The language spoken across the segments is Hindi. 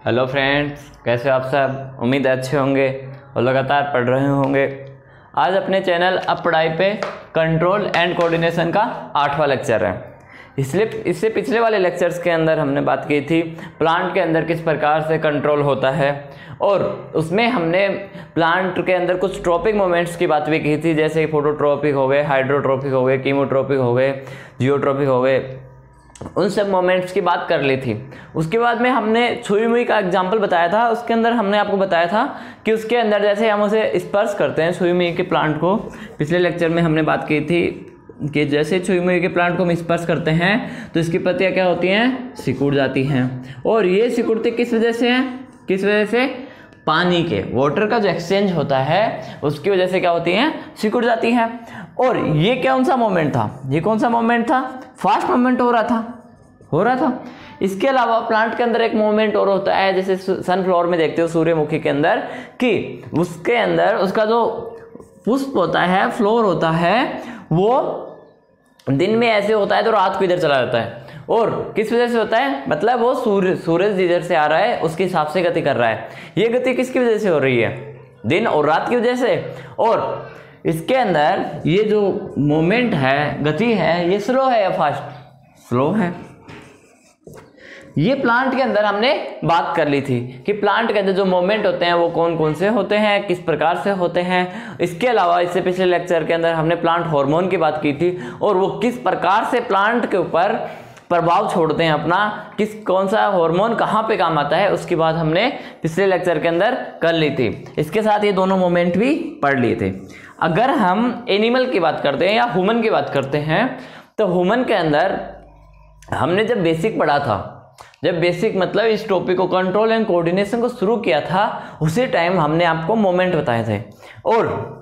हेलो फ्रेंड्स, कैसे हो आप सब। उम्मीद है अच्छे होंगे और लगातार पढ़ रहे होंगे। आज अपने चैनल अब पढ़ाई पे कंट्रोल एंड कोऑर्डिनेशन का 8वां लेक्चर है। इससे पिछले वाले लेक्चर्स के अंदर हमने बात की थी प्लांट के अंदर किस प्रकार से कंट्रोल होता है, और उसमें हमने प्लांट के अंदर कुछ ट्रॉपिक मोमेंट्स की बात भी की थी, जैसे फोटोट्रॉपिक हो गए, हाइड्रोट्रॉपिक हो गए, कीमोट्रॉपिक हो गए, जियोट्रॉपिक हो गए, उन सब मोमेंट्स की बात कर ली थी। उसके बाद में हमने छुई मुई का एग्जाम्पल बताया था। उसके अंदर हमने आपको बताया था कि उसके अंदर जैसे हम उसे स्पर्श करते हैं छुई मुई के प्लांट को, पिछले लेक्चर में हमने बात की थी कि जैसे छुई मुई के प्लांट को हम स्पर्श करते हैं तो इसकी पत्तियां क्या होती हैं, सिकुड़ जाती हैं। और ये सिकुड़ते किस वजह से हैं, किस वजह से, पानी के वाटर का जो एक्सचेंज होता है उसकी वजह से क्या होती हैं, सिकुड़ जाती हैं। और ये कौन सा मोमेंट था, ये कौन सा मोमेंट था, फास्ट मोमेंट हो रहा था। इसके अलावा प्लांट के अंदर एक मोमेंट और होता है, जैसे सनफ्लावर में देखते हो सूर्यमुखी के अंदर, कि उसके अंदर उसका जो पुष्प होता है, फ्लोर होता है, वो दिन में ऐसे होता है तो रात को इधर चला जाता है। और किस वजह से होता है, मतलब वो सूरज इधर से आ रहा है उसके हिसाब से गति कर रहा है। ये गति किसकी वजह से हो रही है, दिन और रात की वजह से। और इसके अंदर ये जो मोमेंट है, गति है, ये स्लो है या फास्ट, स्लो है। ये प्लांट के अंदर हमने बात कर ली थी कि प्लांट के अंदर जो मोमेंट होते हैं वो कौन कौन से होते हैं, किस प्रकार से होते हैं। इसके अलावा इससे पिछले लेक्चर के अंदर हमने प्लांट हार्मोन की बात की थी और वो किस प्रकार से प्लांट के ऊपर प्रभाव छोड़ते हैं अपना, कौन सा हार्मोन कहाँ पे काम आता है, उसकी बात हमने पिछले लेक्चर के अंदर कर ली थी। इसके साथ ये दोनों मोमेंट भी पढ़ लिए थे। अगर हम एनिमल की बात करते हैं या ह्यूमन की बात करते हैं तो ह्यूमन के अंदर हमने जब बेसिक पढ़ा था, जब बेसिक मतलब इस टॉपिक को कंट्रोल एंड कोऑर्डिनेशन को शुरू किया था, उसी टाइम हमने आपको मोमेंट बताए थे। और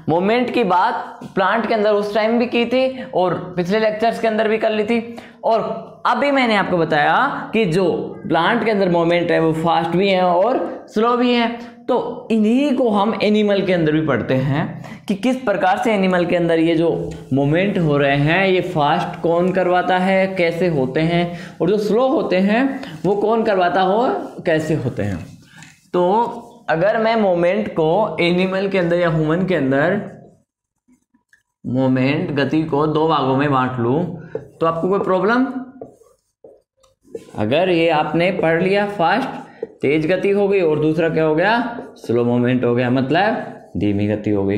मोमेंट की बात प्लांट के अंदर उस टाइम भी की थी और पिछले लेक्चर्स के अंदर भी कर ली थी। और अभी मैंने आपको बताया कि जो प्लांट के अंदर मोमेंट है वो फास्ट भी है और स्लो भी है। तो इन्हीं को हम एनिमल के अंदर भी पढ़ते हैं कि किस प्रकार से एनिमल के अंदर ये जो मोमेंट हो रहे हैं ये फास्ट कौन करवाता है, कैसे होते हैं, और जो स्लो होते हैं वो कौन करवाता हो, कैसे होते हैं। तो अगर मैं मोमेंट को एनिमल के अंदर या ह्यूमन के अंदर मोमेंट गति को दो भागों में बांट लूं तो आपको कोई प्रॉब्लम, अगर ये आपने पढ़ लिया फास्ट तेज गति हो गई और दूसरा क्या हो गया, स्लो मोमेंट हो गया, मतलब धीमी गति हो गई।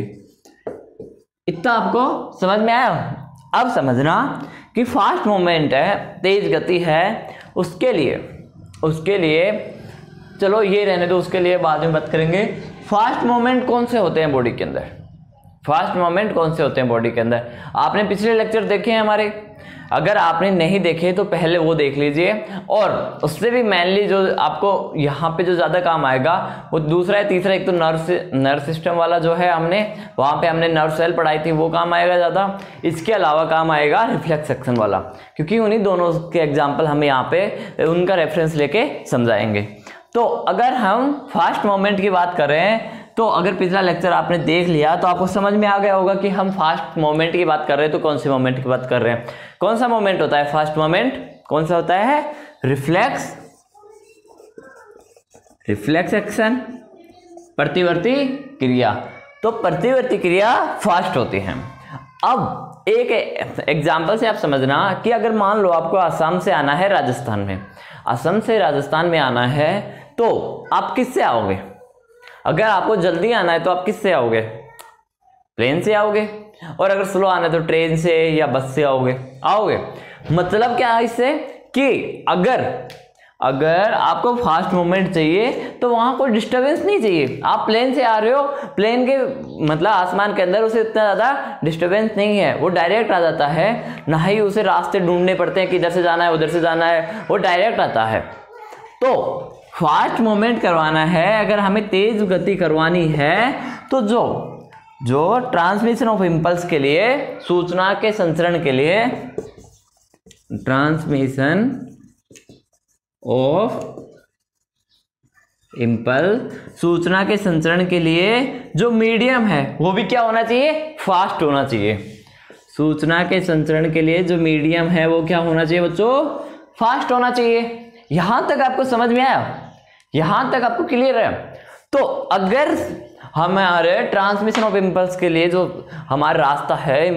इतना आपको समझ में आया। अब समझना कि फास्ट मोमेंट है, तेज गति है, उसके लिए चलो ये रहने दो, उसके लिए बाद में बात करेंगे। फास्ट मोमेंट कौन से होते हैं बॉडी के अंदर, फास्ट मोमेंट कौन से होते हैं बॉडी के अंदर। आपने पिछले लेक्चर देखे हैं हमारे, अगर आपने नहीं देखे तो पहले वो देख लीजिए। और उससे भी मेनली जो आपको यहाँ पे जो ज़्यादा काम आएगा वो दूसरा है, तीसरा एक तो नर्व सिस्टम वाला जो है, हमने वहाँ पे हमने नर्व सेल पढ़ाई थी, वो काम आएगा ज़्यादा। इसके अलावा काम आएगा रिफ्लेक्स सेक्शन वाला, क्योंकि उन्हीं दोनों के एग्जाम्पल हम यहाँ पे उनका रेफरेंस लेके समझाएंगे। तो अगर हम फास्ट मोमेंट की बात कर रहे हैं तो अगर पिछला लेक्चर आपने देख लिया तो आपको समझ में आ गया होगा कि हम फास्ट मोमेंट की बात कर रहे हैं तो कौन सी मोमेंट की बात कर रहे हैं। कौन सा मोमेंट होता है फास्ट मोमेंट, कौन सा होता है, रिफ्लेक्स एक्शन, प्रतिवर्ती क्रिया। तो प्रतिवर्ती क्रिया फास्ट होती है। अब एक एग्जाम्पल से आप समझना कि अगर मान लो आपको असम से आना है राजस्थान में, असम से राजस्थान में आना है तो आप किससे आओगे, अगर आपको जल्दी आना है तो आप किससे आओगे, प्लेन से आओगे, और अगर स्लो आना है तो ट्रेन से या बस से आओगे। मतलब क्या है इससे कि अगर आपको फास्ट मूवमेंट चाहिए तो वहां कोई डिस्टरबेंस नहीं चाहिए। आप प्लेन से आ रहे हो, प्लेन के मतलब आसमान के अंदर उसे इतना ज़्यादा डिस्टरबेंस नहीं है, वो डायरेक्ट आ जाता है, ना ही उसे रास्ते ढूंढने पड़ते हैं कि इधर से जाना है उधर से जाना है, वो डायरेक्ट आता है। तो फास्ट मूवमेंट करवाना है, अगर हमें तेज गति करवानी है तो जो ट्रांसमिशन ऑफ इम्पल्स के लिए, सूचना के संचरण के लिए, ट्रांसमिशन ऑफ इम्पल्स, सूचना के संचरण के लिए जो मीडियम है वो भी क्या होना चाहिए, फास्ट होना चाहिए। सूचना के संचरण के लिए जो मीडियम है वो क्या होना चाहिए बच्चों, फास्ट होना चाहिए। यहां तक आपको समझ में आया यहां तक आपको क्लियर है? तो अगर हमारे ट्रांसमिशन ऑफ इम्पल्स के लिए जो हमारा रास्ता है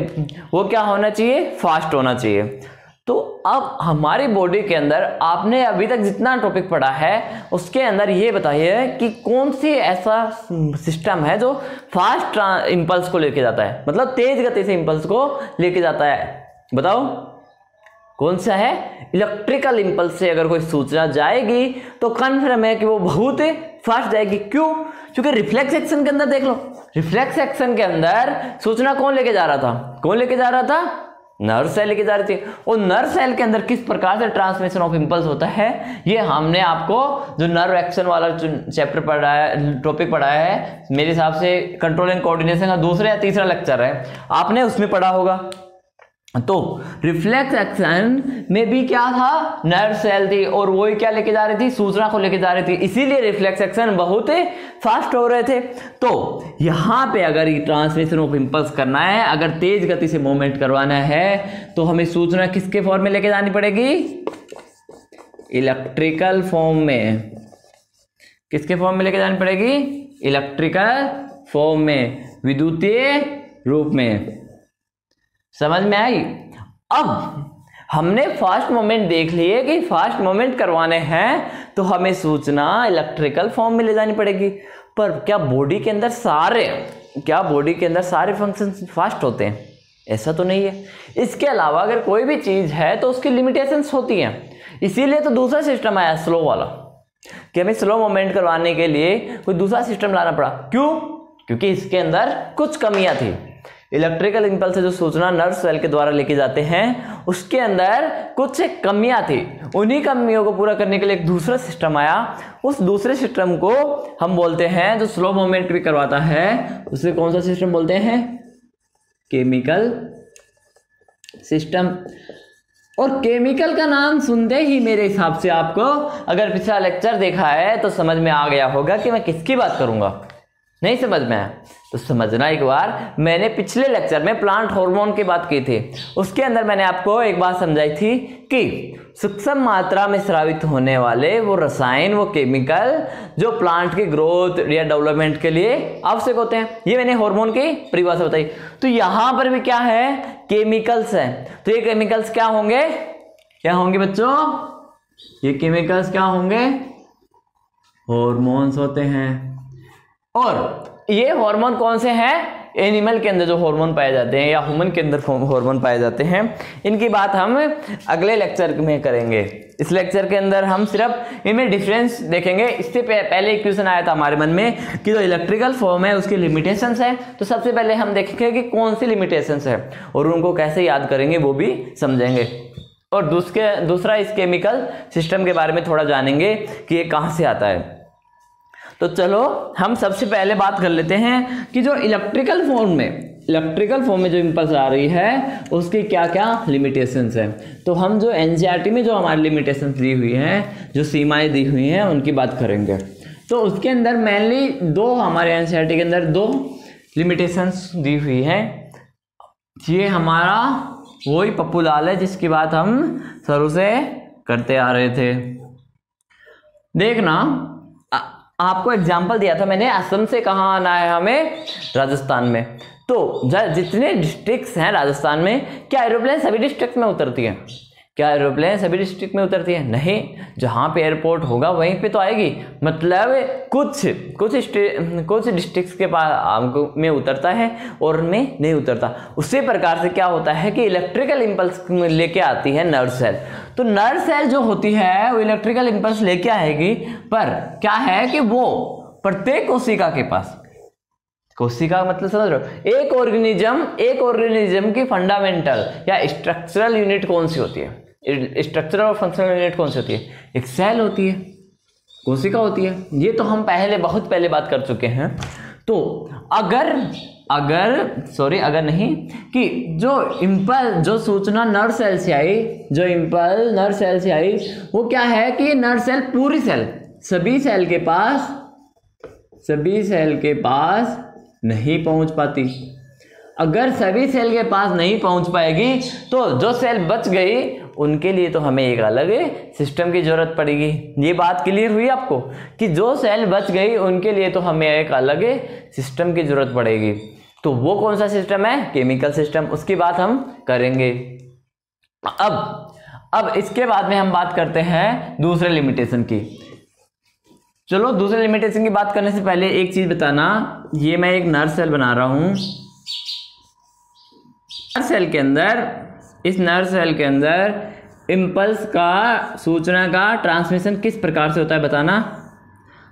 वो क्या होना चाहिए? फास्ट होना चाहिए। तो अब हमारी बॉडी के अंदर आपने अभी तक जितना टॉपिक पढ़ा है उसके अंदर ये बताइए कि कौन सी ऐसा सिस्टम है जो फास्ट इम्पल्स को लेके जाता है, मतलब तेज गति से इम्पल्स को लेके जाता है। बताओ कौन सा है? इलेक्ट्रिकल इम्पल्स से अगर कोई सूचना जाएगी तो कन्फर्म है कि वो बहुत फास्ट जाएगी। क्यों? क्योंकि रिफ्लेक्स एक्शन के अंदर देख लो, रिफ्लेक्स एक्शन के अंदर सूचना कौन लेके जा रहा था? कौन लेके जा रहा था? नर्व सेल लेके जा रही थी। और नर्व सेल के अंदर किस प्रकार से ट्रांसमिशन ऑफ इम्पल्स होता है ये हमने आपको जो नर्व एक्शन वाला चैप्टर पढ़ा है, टॉपिक पढ़ाया है, मेरे हिसाब से कंट्रोल एंड कोऑर्डिनेशन का दूसरा या तीसरा लेक्चर है, आपने उसमें पढ़ा होगा। तो रिफ्लेक्स एक्शन में भी क्या था? नर्व सेल थी और वो क्या लेके जा रही थी? सूचना को लेके जा रही थी, इसीलिए रिफ्लेक्स एक्शन बहुत फास्ट हो रहे थे। तो यहां पे अगर ये ट्रांसमिशन ऑफ इम्पल्स करना है, अगर तेज गति से मूवमेंट करवाना है तो हमें सूचना किसके फॉर्म में लेके जानी पड़ेगी? इलेक्ट्रिकल फॉर्म में। किसके फॉर्म में लेके जानी पड़ेगी? इलेक्ट्रिकल फॉर्म में, विद्युतीय रूप में। समझ में आई? अब हमने फास्ट मूवमेंट देख लिए कि फास्ट मूवमेंट करवाने हैं तो हमें सूचना इलेक्ट्रिकल फॉर्म में ले जानी पड़ेगी। पर क्या बॉडी के अंदर सारे फंक्शन फास्ट होते हैं? ऐसा तो नहीं है। इसके अलावा अगर कोई भी चीज है तो उसकी लिमिटेशंस होती हैं, इसीलिए तो दूसरा सिस्टम आया स्लो वाला, कि हमें स्लो मूवमेंट करवाने के लिए कोई दूसरा सिस्टम लाना पड़ा। क्यों? क्योंकि इसके अंदर कुछ कमियां थी। इलेक्ट्रिकल इम्पल्स से जो सूचना नर्व सेल के द्वारा लेके जाते हैं उसके अंदर कुछ कमियां थी, उन्हीं कमियों को पूरा करने के लिए एक दूसरा सिस्टम आया। उस दूसरे सिस्टम को हम बोलते हैं, जो स्लो मूवमेंट भी करवाता है, उसे कौन सा सिस्टम बोलते हैं? Chemical system. और केमिकल का नाम सुनते ही मेरे हिसाब से आपको अगर पिछला लेक्चर देखा है तो समझ में आ गया होगा कि मैं किसकी बात करूंगा। नहीं समझ में आया तो समझना एक बार। मैंने पिछले लेक्चर में प्लांट हार्मोन की बात की थी, उसके अंदर मैंने आपको एक बात समझाई थी कि सूक्ष्म मात्रा में स्रावित होने वाले वो रसायन, वो केमिकल जो प्लांट की ग्रोथ या डेवलपमेंट के लिए आवश्यक होते हैं, ये मैंने हार्मोन की परिभाषा बताई। तो यहां पर भी क्या है? केमिकल्स है। तो ये केमिकल्स क्या होंगे? क्या होंगे बच्चों? ये केमिकल्स क्या होंगे? हार्मोन्स होते हैं। और ये हार्मोन कौन से हैं? एनिमल के अंदर जो हार्मोन पाए जाते हैं या ह्यूमन के अंदर हार्मोन पाए जाते हैं, इनकी बात हम अगले लेक्चर में करेंगे। इस लेक्चर के अंदर हम सिर्फ इनमें डिफरेंस देखेंगे। इससे पहले एक क्वेश्चन आया था हमारे मन में कि जो इलेक्ट्रिकल फॉर्म है उसकी लिमिटेशंस है, तो सबसे पहले हम देखेंगे कि कौन सी लिमिटेशंस है और उनको कैसे याद करेंगे वो भी समझेंगे। और दूसरा इस केमिकल सिस्टम के बारे में थोड़ा जानेंगे कि ये कहाँ से आता है। तो चलो हम सबसे पहले बात कर लेते हैं कि जो इलेक्ट्रिकल फॉर्म में जो इम्पल्स आ रही है उसकी क्या क्या लिमिटेशंस हैं। तो हम जो एनसीईआरटी में जो हमारी लिमिटेशंस दी हुई हैं, जो सीमाएं दी हुई हैं, उनकी बात करेंगे। तो उसके अंदर मेनली दो, हमारे एनसीईआरटी के अंदर दो लिमिटेशंस दी हुई हैं। ये हमारा वही पप्पू लाल है जिसकी बात हम शुरू से करते आ रहे थे। देखना, आपको एग्जाम्पल दिया था मैंने, असम से कहाँ आना है हमें? राजस्थान में। तो जितने डिस्ट्रिक्ट्स हैं राजस्थान में, क्या एरोप्लेन सभी डिस्ट्रिक्ट में उतरती है? क्या एरोप्लेन सभी डिस्ट्रिक्ट में उतरती है? नहीं, जहाँ पे एयरपोर्ट होगा वहीं पे तो आएगी। मतलब कुछ डिस्ट्रिक्ट्स के पास में उतरता है और में नहीं उतरता। उसी प्रकार से क्या होता है कि इलेक्ट्रिकल इम्पल्स लेके आती है नर्व सेल। तो नर्व सेल जो होती है वो इलेक्ट्रिकल इम्पल्स लेके आएगी, पर क्या है कि वो प्रत्येक कोशिका के पास, कोशिका मतलब समझ रहे हो, एक ऑर्गेनिज्म की फंडामेंटल या स्ट्रक्चरल यूनिट कौन सी होती है? स्ट्रक्चरल और फंक्शनल यूनिट कौन सी होती है? एक सेल होती है, कोशिका होती है। ये तो हम बहुत पहले बात कर चुके हैं। तो अगर नहीं कि जो सूचना नर्व सेल से आई, जो इम्पल्स नर्व सेल से आई, वो क्या है कि नर्व सेल पूरी सेल सभी सेल के पास नहीं पहुंच पाती। अगर सभी सेल के पास नहीं पहुंच पाएगी तो जो सेल बच गई उनके लिए तो हमें एक अलग सिस्टम की जरूरत पड़ेगी। ये बात क्लियर हुई आपको कि जो सेल बच गई उनके लिए तो हमें एक अलग सिस्टम की जरूरत पड़ेगी। तो वो कौन सा सिस्टम है? Chemical system. उसकी बात हम करेंगे। अब इसके बाद में हम बात करते हैं दूसरे लिमिटेशन की। चलो दूसरे लिमिटेशन की बात करने से पहले एक चीज बताना, ये मैं एक नर्व सेल बना रहा हूं। नर्व सेल के अंदर, इस नर्व सेल के अंदर इम्पल्स का, सूचना का ट्रांसमिशन किस प्रकार से होता है बताना।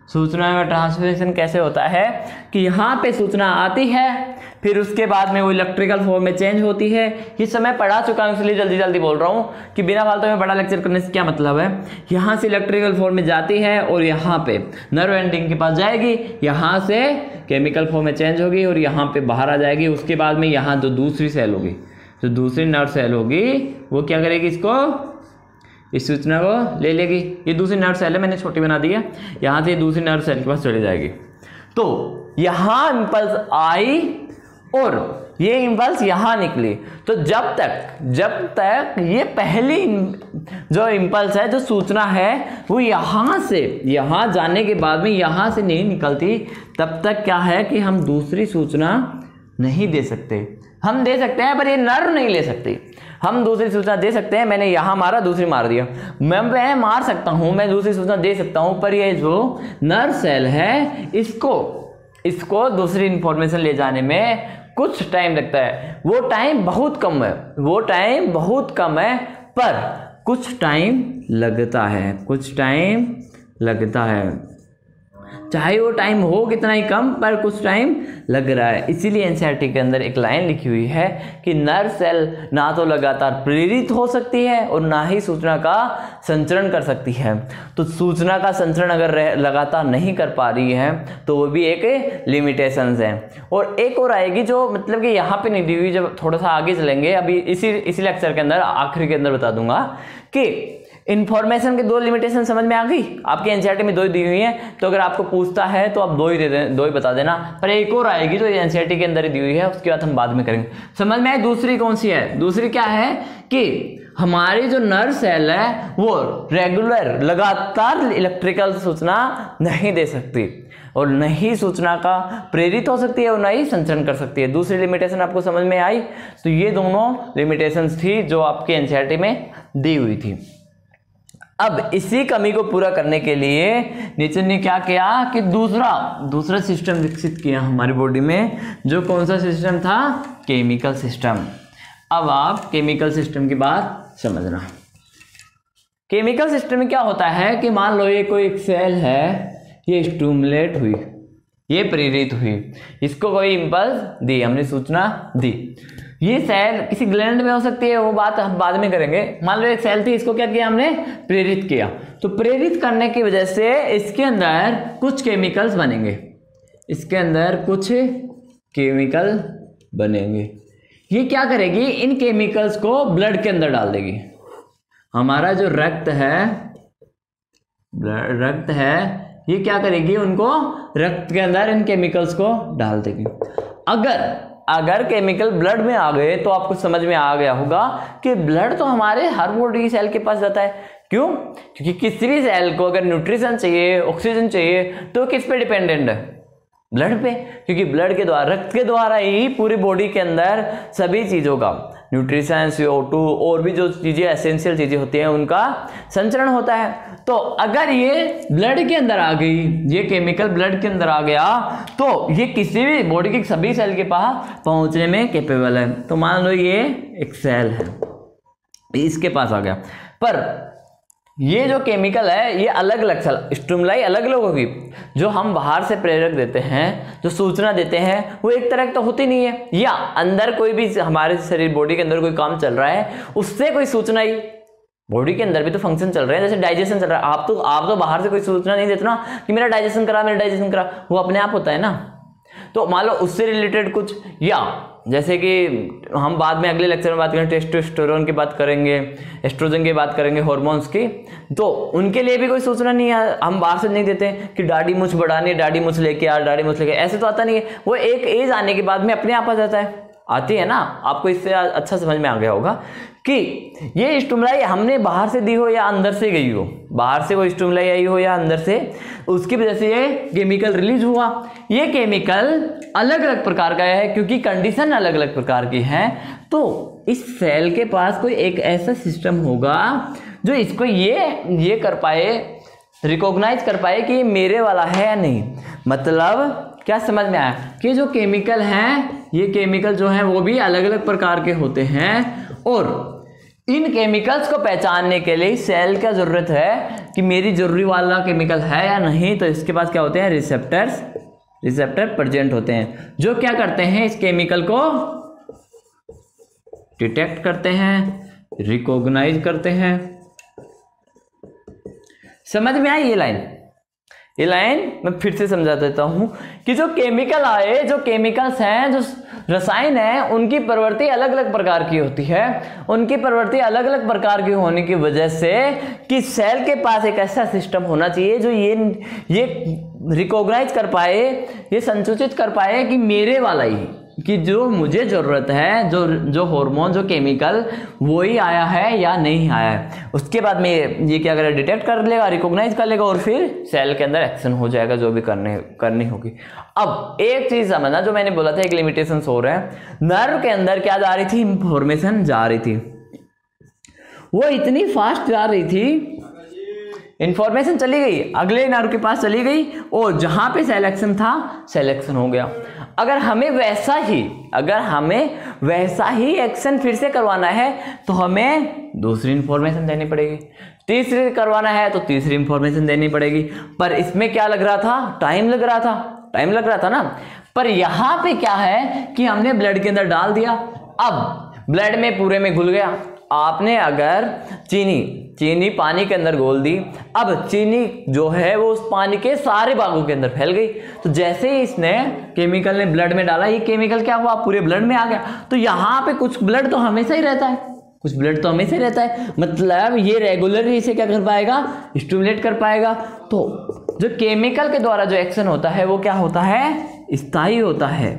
सूचना का ट्रांसमिशन कैसे होता है कि यहाँ पे सूचना आती है, फिर उसके बाद में वो इलेक्ट्रिकल फॉर्म में चेंज होती है। ये समय पढ़ा चुका हूँ इसलिए जल्दी जल्दी बोल रहा हूँ कि बिना फालतू में बड़ा लेक्चर करने से क्या मतलब है। यहाँ से इलेक्ट्रिकल फॉर्म में जाती है और यहाँ पे नर्व एंडिंग के पास जाएगी, यहाँ से केमिकल फॉर्म में चेंज होगी और यहाँ पे बाहर आ जाएगी। उसके बाद में यहाँ जो दूसरी सेल होगी, जो दूसरी नर्व सेल होगी, वो क्या करेगी, इसको, इस सूचना को ले लेगी। ये दूसरी नर्व सेल है, मैंने छोटी बना दी है। यहाँ से दूसरी नर्व सेल के पास चली जाएगी। तो यहाँ इम्पल्स आई और ये इम्पल्स यहाँ निकली। तो जब तक ये पहली जो इम्पल्स है, जो सूचना है, वो यहाँ से, यहाँ जाने के बाद में यहाँ से नहीं निकलती, तब तक क्या है कि हम दूसरी सूचना नहीं दे सकते। हम दे सकते हैं पर ये नर्व नहीं ले सकती। हम दूसरी सूचना दे सकते हैं, मैंने यहाँ मारा, दूसरी मार दिया, मैं मार सकता हूँ, मैं दूसरी सूचना दे सकता हूँ, पर ये जो नर्व सेल है इसको दूसरी इंफॉर्मेशन ले जाने में कुछ टाइम लगता है। वो टाइम बहुत कम है, पर कुछ टाइम लगता है, चाहे वो टाइम हो कितना ही कम, पर कुछ टाइम लग रहा है। इसीलिए एनसीईआरटी के अंदर एक लाइन लिखी हुई है कि नर्व सेल ना तो लगातार प्रेरित हो सकती है और ना ही सूचना का संचरण कर सकती है। तो सूचना का संचरण अगर लगातार नहीं कर पा रही है तो वो भी एक लिमिटेशंस है। और एक और आएगी जो मतलब कि यहाँ पे नहीं दी हुई, जब थोड़ा सा आगे चलेंगे, अभी इसी लेक्चर के अंदर आखिरी के अंदर बता दूंगा कि इन्फॉर्मेशन के 2 लिमिटेशन समझ में आ गई। आपके एनसीईआरटी में 2 ही दी हुई हैं, तो अगर आपको पूछता है तो आप 2 ही बता देना। पर एक और आएगी जो एनसीईआरटी के अंदर ही दी हुई है, उसकी बात हम बाद में करेंगे। समझ में आई दूसरी कौन सी है? दूसरी क्या है कि हमारी जो नर्व सेल है वो रेगुलर, लगातार इलेक्ट्रिकल सूचना नहीं दे सकती और नहीं सूचना का प्रेरित हो सकती है और नहीं संचरण कर सकती है। दूसरी लिमिटेशन आपको समझ में आई? तो ये दोनों लिमिटेशंस थी जो आपके एनसीईआरटी में दी हुई थी। अब इसी कमी को पूरा करने के लिए नेचर ने क्या किया कि दूसरा सिस्टम विकसित किया हमारी बॉडी में। जो कौन सा सिस्टम था? Chemical system. अब आप केमिकल सिस्टम की बात समझना। केमिकल सिस्टम में क्या होता है कि मान लो ये कोई एक सेल है, ये स्टिमुलेट हुई, ये प्रेरित हुई, इसको कोई इंपल्स दी, हमने सूचना दी। ये सेल किसी ग्लैंड में हो सकती है, वो बात हम बाद में करेंगे। मान लो एक सेल थी, इसको क्या किया हमने? प्रेरित किया। तो प्रेरित करने की वजह से इसके अंदर कुछ केमिकल्स बनेंगे, इसके अंदर कुछ केमिकल बनेंगे। ये क्या करेगी? इन केमिकल्स को ब्लड के अंदर डाल देगी। हमारा जो रक्त है ये क्या करेगी? उनको रक्त के अंदर इन केमिकल्स को डाल देगी। अगर केमिकल ब्लड में आ गए तो आपको समझ में आ गया होगा कि ब्लड तो हमारे हर बॉडी सेल के पास जाता है। क्यों? क्योंकि किसी भी सेल को अगर न्यूट्रिशन चाहिए, ऑक्सीजन चाहिए, तो किस पे डिपेंडेंट है? ब्लड पे। क्योंकि ब्लड के द्वारा, रक्त के द्वारा ही पूरी बॉडी के अंदर सभी चीजों का, न्यूट्रिशन, CO2 और भी जो चीजें एसेंशियल चीजें होती हैं, उनका संचरण होता है। तो अगर ये ब्लड के अंदर आ गई, ये केमिकल ब्लड के अंदर आ गया, तो ये किसी भी बॉडी के सभी सेल के पास पहुंचने में कैपेबल है। तो मान लो ये एक सेल है, इसके पास आ गया, पर ये जो केमिकल है ये अलग अलग स्टिमुलाई अलग अलग होगी। जो हम बाहर से प्रेरक देते हैं, जो सूचना देते हैं, वो एक तरह की तो होती नहीं है, या अंदर कोई भी हमारे शरीर बॉडी के अंदर कोई काम चल रहा है, उससे कोई सूचना ही, बॉडी के अंदर भी तो फंक्शन चल रहे हैं, जैसे डाइजेशन चल रहा है। आप तो बाहर से कोई सूचना नहीं देते ना कि मेरा डाइजेशन करा, वो अपने आप होता है ना। तो मान लो उससे रिलेटेड कुछ, या जैसे कि हम बाद में अगले लेक्चर में बात करेंगे, टेस्टोस्टेरोन की बात करेंगे, एस्ट्रोजन की बात करेंगे, हार्मोन्स की, तो उनके लिए भी कोई सूचना नहीं है, हम बाहर से नहीं देते कि दाढ़ी मूछ बढ़ानी, दाढ़ी मूछ लेके आ, दाढ़ी मूछ लेके, ऐसे तो आता नहीं है। वो एक एज आने के बाद में अपने आप आ जाता है, आती है ना, आपको इससे अच्छा समझ में आ गया होगा कि ये स्टिमुलाई हमने बाहर से दी हो या अंदर से गई हो, बाहर से कोई स्टिमुलाई आई हो या अंदर से, उसकी वजह से ये केमिकल रिलीज हुआ। ये केमिकल अलग अलग प्रकार का है क्योंकि कंडीशन अलग अलग प्रकार की है। तो इस सेल के पास कोई एक ऐसा सिस्टम होगा जो इसको ये कर पाए, रिकॉग्नाइज कर पाए कि ये मेरे वाला है या नहीं। मतलब क्या समझ में आया कि जो केमिकल हैं, ये केमिकल जो हैं वो भी अलग अलग प्रकार के होते हैं, और इन केमिकल्स को पहचानने के लिए सेल क्या जरूरत है कि मेरी जरूरी वाला केमिकल है या नहीं। तो इसके पास क्या होते हैं, रिसेप्टर प्रेजेंट होते हैं, जो क्या करते हैं, इस केमिकल को डिटेक्ट करते हैं, रिकॉग्नाइज करते हैं। समझ में आई ये लाइन मैं फिर से समझा देता हूं कि जो केमिकल आए, जो केमिकल्स हैं, जो रसायन है, उनकी प्रवृत्ति अलग अलग प्रकार की होती है। उनकी प्रवृत्ति अलग अलग प्रकार की होने की वजह से कि सेल के पास एक ऐसा सिस्टम होना चाहिए जो ये रिकॉग्नाइज कर पाए, ये संसूचित कर पाए कि मेरे वाला ही, कि जो मुझे जरूरत है, जो हार्मोन, जो केमिकल, वो ही आया है या नहीं आया है। उसके बाद में ये क्या करेगा, डिटेक्ट कर लेगा, रिकॉग्नाइज कर लेगा, और फिर सेल के अंदर एक्शन हो जाएगा जो भी करनी होगी। अब एक चीज समझना, जो मैंने बोला था एक लिमिटेशन हो रहा है, नर्व के अंदर क्या जा रही थी, इंफॉर्मेशन जा रही थी, वो इतनी फास्ट जा रही थी, इंफॉर्मेशन चली गई, अगले नर्व के पास चली गई, और जहां पे सेल एक्शन था, सेल एक्शन हो गया। अगर हमें वैसा ही एक्शन फिर से करवाना है तो हमें दूसरी इंफॉर्मेशन देनी पड़ेगी, तीसरी करवाना है तो तीसरी इंफॉर्मेशन देनी पड़ेगी। पर इसमें क्या लग रहा था, टाइम लग रहा था ना। पर यहां पे क्या है कि हमने ब्लड के अंदर डाल दिया, अब ब्लड में पूरे में घुल गया। आपने अगर चीनी पानी के अंदर घोल दी, अब चीनी जो है वो उस पानी के सारे भागों के अंदर फैल गई। तो जैसे ही इसने केमिकल ने ब्लड में डाला, ये केमिकल क्या हुआ, पूरे ब्लड में आ गया। तो यहाँ पे कुछ ब्लड तो हमेशा ही रहता है, मतलब ये रेगुलरली इसे क्या कर पाएगा, स्टिमुलेट कर पाएगा। तो जो केमिकल के द्वारा जो एक्शन होता है वो क्या होता है, स्थायी होता है,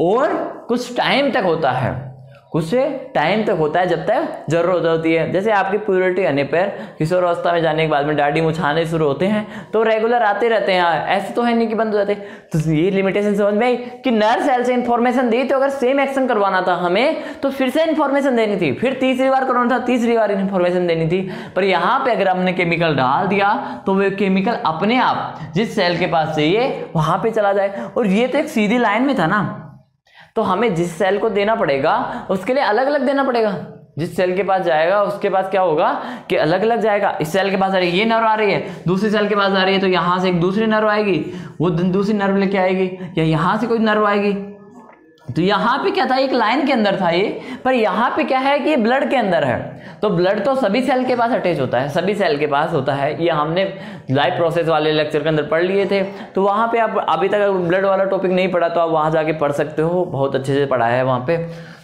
और कुछ टाइम तक होता है, जब तक जरूरत होती है। जैसे आपकी प्यूबर्टी आने पर, किशोर अवस्था में जाने के बाद में दाढ़ी मुछाने शुरू होते हैं, तो रेगुलर आते रहते हैं, ऐसे तो है नहीं कि बंद हो जाते। तो ये लिमिटेशन समझ में आई कि नर्व सेल से इंफॉर्मेशन दी, तो अगर सेम एक्शन करवाना था हमें तो फिर से इंफॉर्मेशन देनी थी, फिर तीसरी बार करवाना था, तीसरी बार इंफॉर्मेशन देनी थी। पर यहाँ पे अगर हमने केमिकल डाल दिया तो वो केमिकल अपने आप जिस सेल के पास चाहिए वहां पे चला जाए। और ये तो एक सीधी लाइन में था ना, तो हमें जिस सेल को देना पड़ेगा उसके लिए अलग अलग देना पड़ेगा। जिस सेल के पास जाएगा उसके पास क्या होगा कि अलग अलग जाएगा। इस सेल के पास आ रही है, ये नर्व आ रही है, दूसरी सेल के पास आ रही है, तो यहां से एक दूसरी नर्व आएगी, वो दूसरी नर्व लेके आएगी, या यहां से कोई नर्व आएगी। तो यहाँ पे क्या था, एक लाइन के अंदर था ये, पर यहाँ पे क्या है कि ये ब्लड के अंदर है। तो ब्लड तो सभी सेल के पास अटैच होता है, सभी सेल के पास होता है। ये हमने लाइफ प्रोसेस वाले लेक्चर के अंदर पढ़ लिए थे। तो वहाँ पे आप अभी तक ब्लड वाला टॉपिक नहीं पढ़ा तो आप वहाँ जाके पढ़ सकते हो, बहुत अच्छे से पढ़ा है वहाँ पे।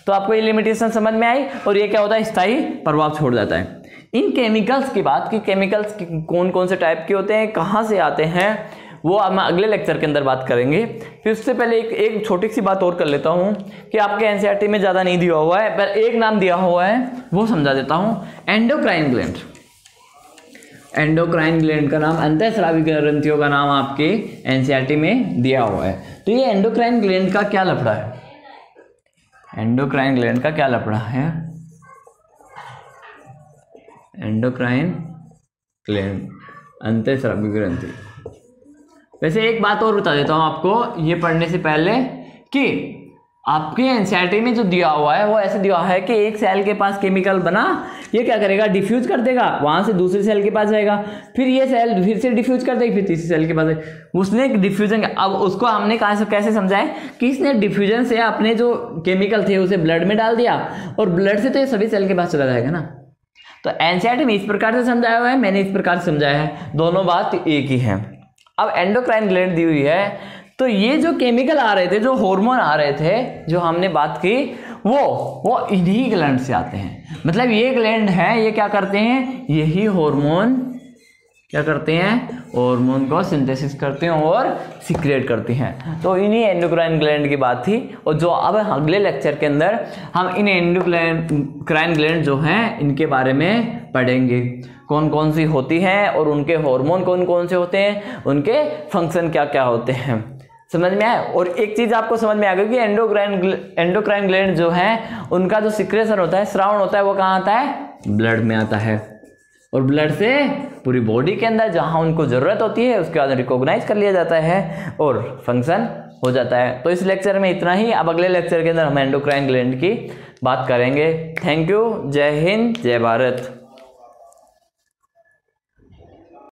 तो आपको ये लिमिटेशन समझ में आई, और ये क्या होता है, स्थायी प्रभाव छोड़ जाता है। इन केमिकल्स की बात की, केमिकल्स कौन कौन से टाइप के होते हैं, कहाँ से आते हैं, वो हम अगले लेक्चर के अंदर बात करेंगे। फिर उससे पहले एक छोटी सी बात और कर लेता हूँ कि आपके एनसीईआरटी में ज़्यादा नहीं दिया हुआ है, पर एक नाम दिया हुआ है, वो समझा देता हूँ। Endocrine gland. एंडोक्राइन ग्लैंड का नाम, अंतःस्रावी ग्रंथियों का नाम आपके एनसीईआरटी में दिया हुआ है। तो ये एंडोक्राइन ग्लैंड का क्या लफड़ा है, एंडोक्राइन ग्लैंड का क्या लफड़ा है, एंडोक्राइन ग्लैंड, अंतःस्रावी ग्रंथि। वैसे एक बात और बता देता हूं आपको ये पढ़ने से पहले कि आपके एनसीईआरटी में जो दिया हुआ है वो ऐसे दिया हुआ है कि एक सेल के पास केमिकल बना, ये क्या करेगा, डिफ्यूज कर देगा, वहां से दूसरे सेल के पास जाएगा, फिर ये सेल फिर से डिफ्यूज कर देगी, फिर तीसरी सेल के पास जाएगा। उसने डिफ्यूजन, अब उसको हमने कैसे समझाए कि इसने डिफ्यूजन से अपने जो केमिकल थे उसे ब्लड में डाल दिया, और ब्लड से तो ये सभी सेल के पास चला जाएगा ना। तो एनसीईआरटी में इस प्रकार से समझाया हुआ है, मैंने इस प्रकार से समझाया है, दोनों बात एक ही है। अब एंडोक्राइन ग्लैंड दी हुई है, तो ये जो केमिकल आ रहे थे, जो हार्मोन आ रहे थे, जो हमने बात की, वो इन्हीं ग्लैंड से आते हैं। मतलब ये ग्लैंड है, ये क्या करते हैं, यही हार्मोन क्या करते हैं, हार्मोन को सिंथेसिस करते हैं और सीक्रेट करती हैं। तो इन्हीं एंडोक्राइन ग्लैंड की बात थी, और जो अब अगले लेक्चर के अंदर हम इन एंडोक्राइन ग्लैंड जो हैं इनके बारे में पढ़ेंगे, कौन कौन सी होती हैं और उनके हार्मोन कौन कौन से होते हैं, उनके फंक्शन क्या क्या होते हैं। समझ में आया। और एक चीज आपको समझ में आ गई कि एंडोक्राइन ग्लैंड जो है उनका जो सिक्रेशन होता है, स्रावन होता है, वो कहाँ आता है, ब्लड में आता है, और ब्लड से पूरी बॉडी के अंदर जहां उनको जरूरत होती है उसके बाद रिकॉग्नाइज कर लिया जाता है और फंक्शन हो जाता है। तो इस लेक्चर में इतना ही। अब अगले लेक्चर के अंदर हम एंडोक्राइन ग्लैंड की बात करेंगे। Thank you. जय हिंद, जय भारत।